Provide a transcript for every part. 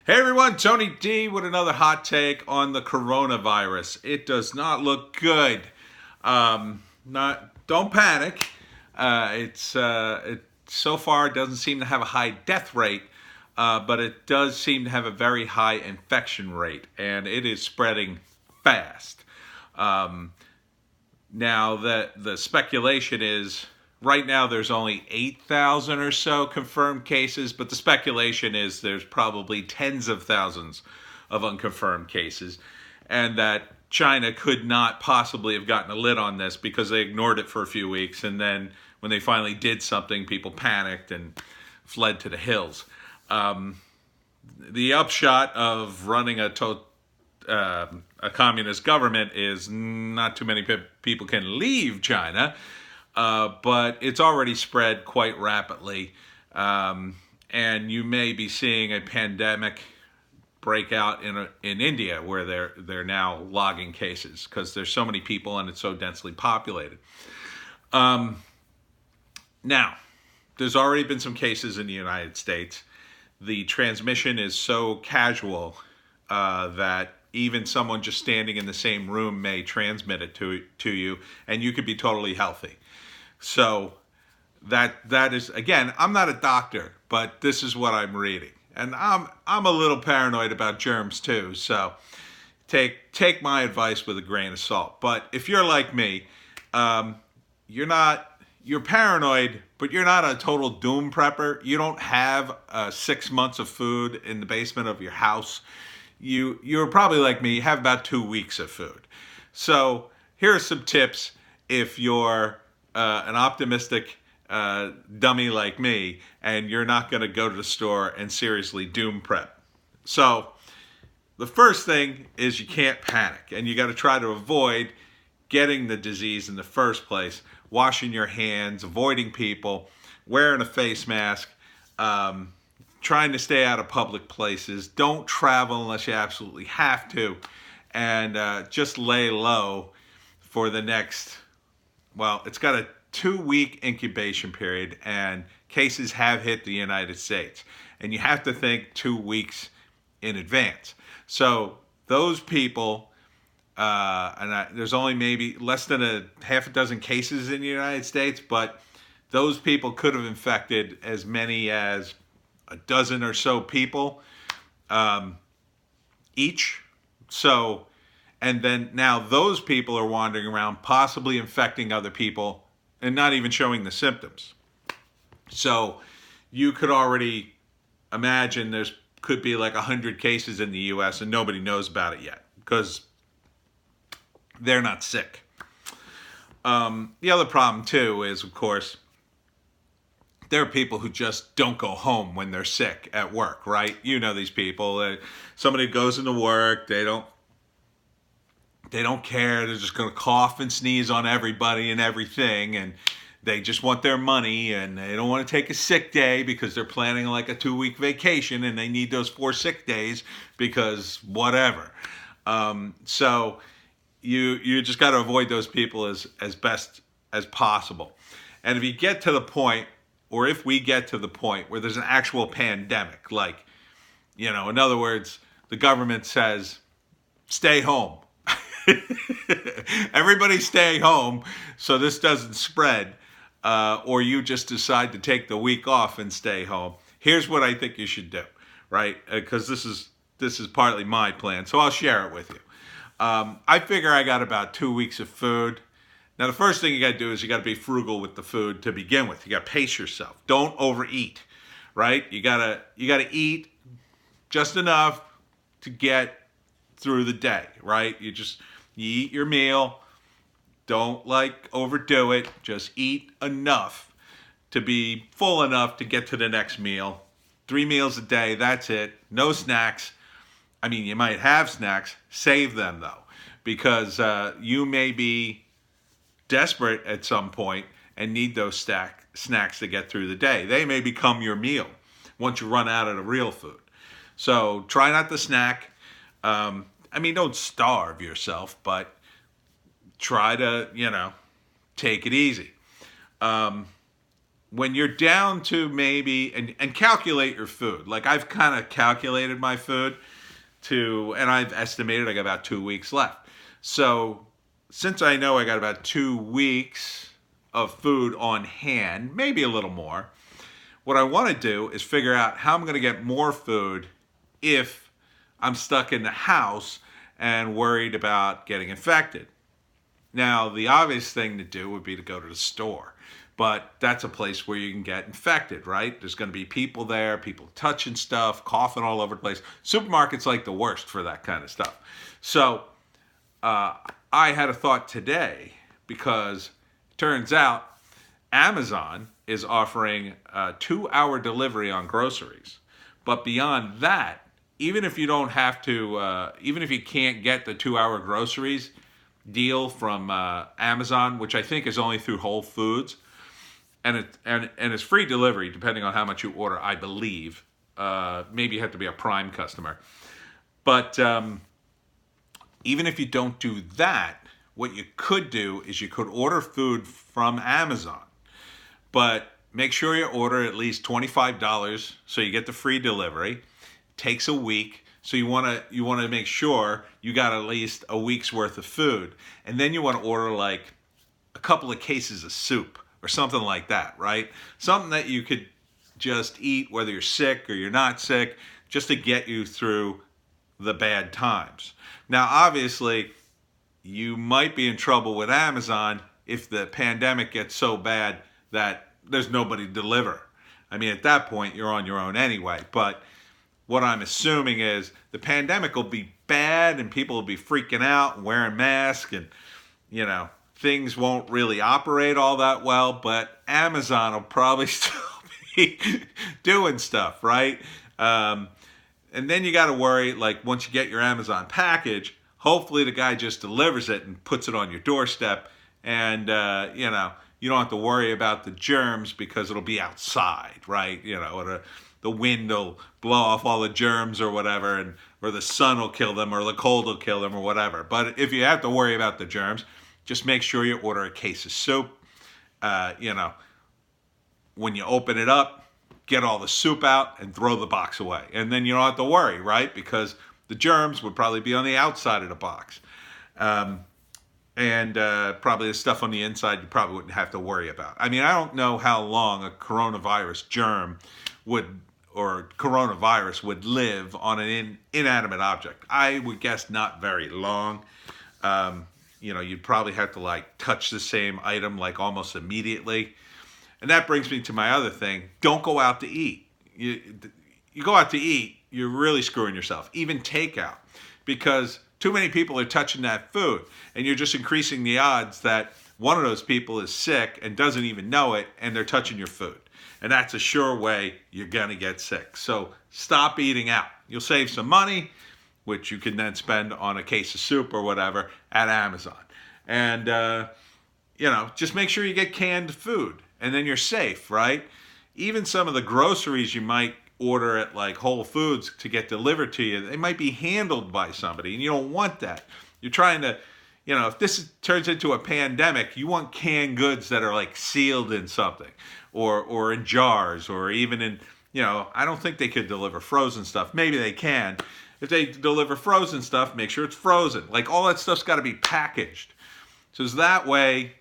Hey everyone, Tony D with another hot take on the coronavirus. It does not look good. Don't panic. It so far doesn't seem to have a high death rate, but it does seem to have a very high infection rate, and it is spreading fast. Um, Now that the speculation is right now there's only 8,000 or so confirmed cases, but the speculation is there's probably tens of thousands of unconfirmed cases, and that China could not possibly have gotten a lid on this because they ignored it for a few weeks, and then when they finally did something, people panicked and fled to the hills. Um, the upshot of running a communist government is not too many people can leave China, but it's already spread quite rapidly. And you may be seeing a pandemic break out in India, where they're now logging cases because there's so many people and it's so densely populated. Um, Now, there's already been some cases in the United States. The transmission is so casual that even someone just standing in the same room may transmit it to you, and you could be totally healthy. So that is, again, I'm not a doctor, but this is what I'm reading, and I'm a little paranoid about germs too. So take my advice with a grain of salt. But if you're like me, you're paranoid, but you're not a total doom prepper. You don't have 6 months of food in the basement of your house. You're probably like me, you have about 2 weeks of food. So here are some tips if you're an optimistic dummy like me and you're not going to go to the store and seriously doom prep. So the first thing is you can't panic, and you got to try to avoid getting the disease in the first place. Washing your hands, avoiding people, wearing a face mask, trying to stay out of public places. Don't travel unless you absolutely have to, and just lay low for the next, well, it's got a 2-week incubation period, and cases have hit the United States. And you have to think 2 weeks in advance. So those people, there's only maybe less than a half a dozen cases in the United States, but those people could have infected as many as a dozen or so people each. So, and then now those people are wandering around, possibly infecting other people and not even showing the symptoms. So you could already imagine there's could be like 100 cases in the U.S. and nobody knows about it yet because they're not sick. The other problem too is, of course, there are people who just don't go home when they're sick at work, right? You know these people. Somebody goes into work, they don't care. They're just going to cough and sneeze on everybody and everything, and they just want their money, and they don't want to take a sick day because they're planning like a 2-week vacation, and they need those 4 sick days because whatever. So you just got to avoid those people as best as possible. And if you get to the point, or if we get to the point where there's an actual pandemic, like, in other words, the government says, stay home. Everybody stay home so this doesn't spread, or you just decide to take the week off and stay home. Here's what I think you should do, right? Because this is partly my plan, so I'll share it with you. I figure I got about 2 weeks of food. Now, the first thing you got to do is you got to be frugal with the food to begin with. You got to pace yourself. Don't overeat, right? You gotta eat just enough to get through the day, right? You eat your meal. Don't overdo it. Just eat enough to be full enough to get to the next meal. 3 meals a day, that's it. No snacks. I mean, you might have snacks. Save them, though, because you may be desperate at some point and need those snacks to get through the day. They may become your meal once you run out of the real food. So try not to snack. Don't starve yourself, but try to, take it easy. when you're down to maybe, and calculate your food. Like I've kind of calculated my food and I've estimated I got about 2 weeks left. So since I know I got about 2 weeks of food on hand, maybe a little more, what I want to do is figure out how I'm going to get more food if I'm stuck in the house and worried about getting infected. Now, the obvious thing to do would be to go to the store, but that's a place where you can get infected, right? There's going to be people there, people touching stuff, coughing all over the place. Supermarkets like the worst for that kind of stuff. So I had a thought today because it turns out Amazon is offering a 2-hour delivery on groceries. But beyond that, even if you don't have to, even if you can't get the 2-hour groceries deal from Amazon, which I think is only through Whole Foods, and it's free delivery depending on how much you order, I believe. Maybe you have to be a Prime customer. But even if you don't do that, what you could do is you could order food from Amazon. But make sure you order at least $25 so you get the free delivery. Takes a week, so you want to make sure you got at least a week's worth of food, and then you want to order like a couple of cases of soup or something like that, right? Something that you could just eat whether you're sick or you're not sick, just to get you through the bad times. Now, obviously, you might be in trouble with Amazon if the pandemic gets so bad that there's nobody to deliver. I mean, at that point, you're on your own anyway, but what I'm assuming is the pandemic will be bad and people will be freaking out and wearing masks and, things won't really operate all that well, but Amazon will probably still be doing stuff, right? And then you got to worry, like once you get your Amazon package, hopefully the guy just delivers it and puts it on your doorstep and, you don't have to worry about the germs because it'll be outside, right? The wind will blow off all the germs or whatever, or the sun will kill them, or the cold will kill them, or whatever. But if you have to worry about the germs, just make sure you order a case of soup. When you open it up, get all the soup out and throw the box away. And then you don't have to worry, right? Because the germs would probably be on the outside of the box. And probably the stuff on the inside you probably wouldn't have to worry about. I mean, I don't know how long a coronavirus germ coronavirus would live on an inanimate object. I would guess not very long. You'd probably have to touch the same item almost immediately. And that brings me to my other thing. Don't go out to eat. You go out to eat, you're really screwing yourself. Even takeout. Because too many people are touching that food. And you're just increasing the odds that one of those people is sick and doesn't even know it, and they're touching your food. And that's a sure way you're going to get sick. So stop eating out. You'll save some money, which you can then spend on a case of soup or whatever at Amazon. And, just make sure you get canned food. And then you're safe, right? Even some of the groceries you might order at Whole Foods to get delivered to you, they might be handled by somebody. And you don't want that. You're trying to, if this turns into a pandemic, you want canned goods that are sealed in something. Or in jars, or even in, I don't think they could deliver frozen stuff. Maybe they can. If they deliver frozen stuff, make sure it's frozen. All that stuff's got to be packaged. So that way,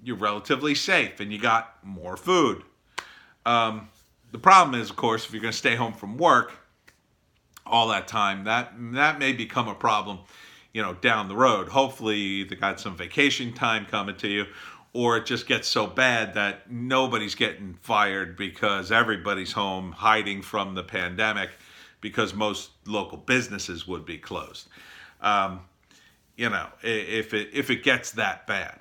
you're relatively safe and you got more food. The problem is, of course, if you're going to stay home from work all that time, that may become a problem, down the road. Hopefully, they got some vacation time coming to you. Or it just gets so bad that nobody's getting fired because everybody's home hiding from the pandemic because most local businesses would be closed. If it gets that bad.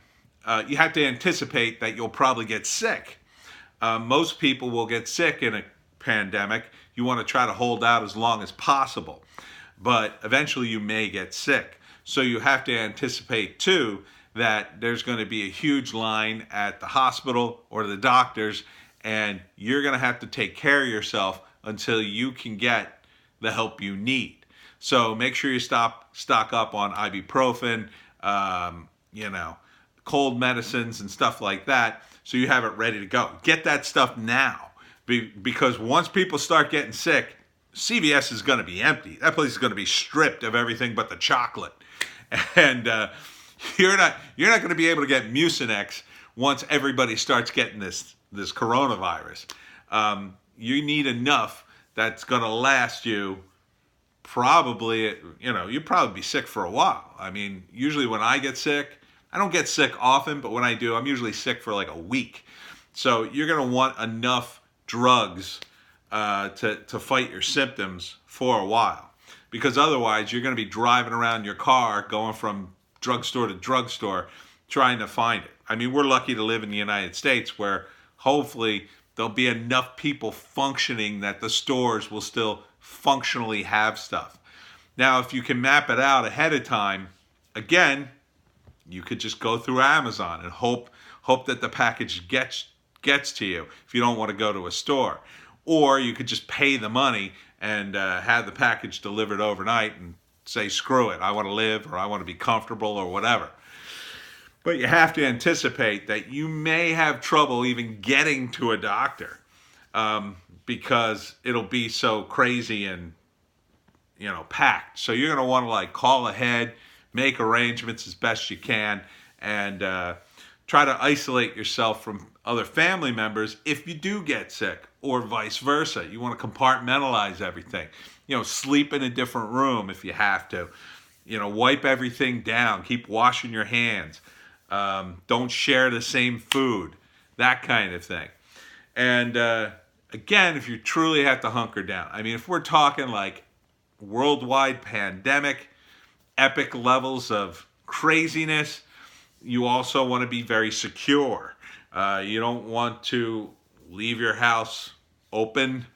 You have to anticipate that you'll probably get sick. Most people will get sick in a pandemic. You want to try to hold out as long as possible. But eventually you may get sick. So you have to anticipate, too, that there's going to be a huge line at the hospital or the doctors, and you're going to have to take care of yourself until you can get the help you need. So make sure you stock up on ibuprofen, cold medicines and stuff like that, so you have it ready to go. Get that stuff now, because once people start getting sick, CVS is going to be empty. That place is going to be stripped of everything but the chocolate, and you're not going to be able to get Mucinex once everybody starts getting this coronavirus. You need enough that's going to last you probably, you'll probably be sick for a while. I mean, usually when I get sick, I don't get sick often, but when I do, I'm usually sick for like a week. So you're going to want enough drugs to fight your symptoms for a while, because otherwise you're going to be driving around your car going from drugstore to drugstore trying to find it. I mean, we're lucky to live in the United States, where hopefully there'll be enough people functioning that the stores will still functionally have stuff. Now, if you can map it out ahead of time, again, you could just go through Amazon and hope that the package gets to you if you don't want to go to a store. Or you could just pay the money and have the package delivered overnight and say, screw it, I want to live, or I want to be comfortable, or whatever. But you have to anticipate that you may have trouble even getting to a doctor, because it'll be so crazy and packed. So you're going to want to like call ahead, make arrangements as best you can, and try to isolate yourself from other family members if you do get sick, or vice versa. You want to compartmentalize everything. Sleep in a different room if you have to. Wipe everything down. Keep washing your hands. Don't share the same food. That kind of thing. And again, if you truly have to hunker down, I mean, if we're talking like worldwide pandemic, epic levels of craziness, you also want to be very secure. You don't want to leave your house open.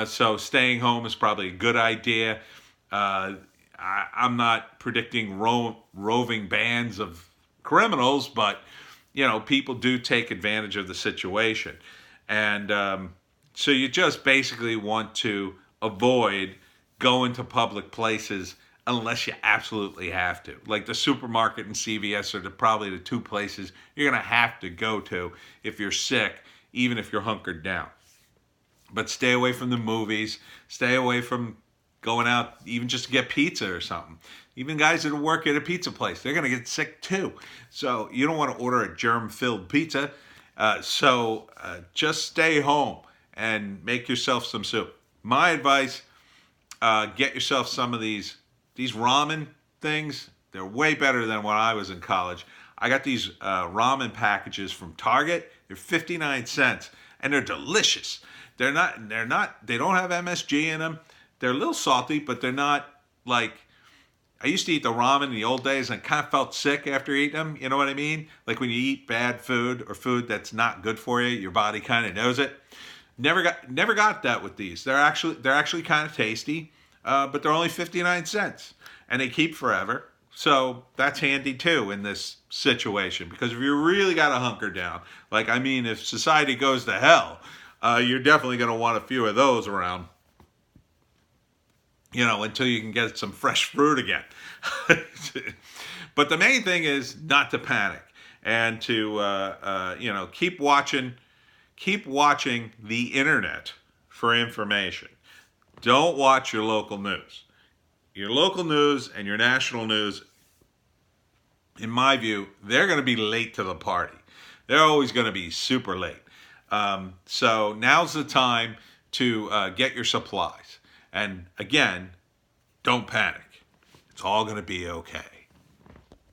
So staying home is probably a good idea. I'm not predicting roving bands of criminals, but people do take advantage of the situation. And so you just basically want to avoid going to public places unless you absolutely have to. Like the supermarket and CVS are probably the two places you're going to have to go to if you're sick, even if you're hunkered down. But stay away from the movies. Stay away from going out even just to get pizza or something. Even guys that work at a pizza place, they're going to get sick too. So you don't want to order a germ-filled pizza. So just stay home and make yourself some soup. My advice, get yourself some of these ramen things. They're way better than when I was in college. I got these ramen packages from Target. They're 59 cents and they're delicious. They don't have MSG in them. They're a little salty, but they're not like, I used to eat the ramen in the old days and I kind of felt sick after eating them. You know what I mean? Like when you eat bad food or food that's not good for you, your body kind of knows it. Never got that with these. They're actually kind of tasty, but they're only 59 cents and they keep forever. So that's handy too in this situation, because if you really got to hunker down, like, I mean, if society goes to hell, you're definitely going to want a few of those around, until you can get some fresh fruit again. But the main thing is not to panic and to, keep watching the internet for information. Don't watch your local news. Your local news and your national news, in my view, they're going to be late to the party. They're always going to be super late. So now's the time to get your supplies. And again, don't panic. It's all going to be okay.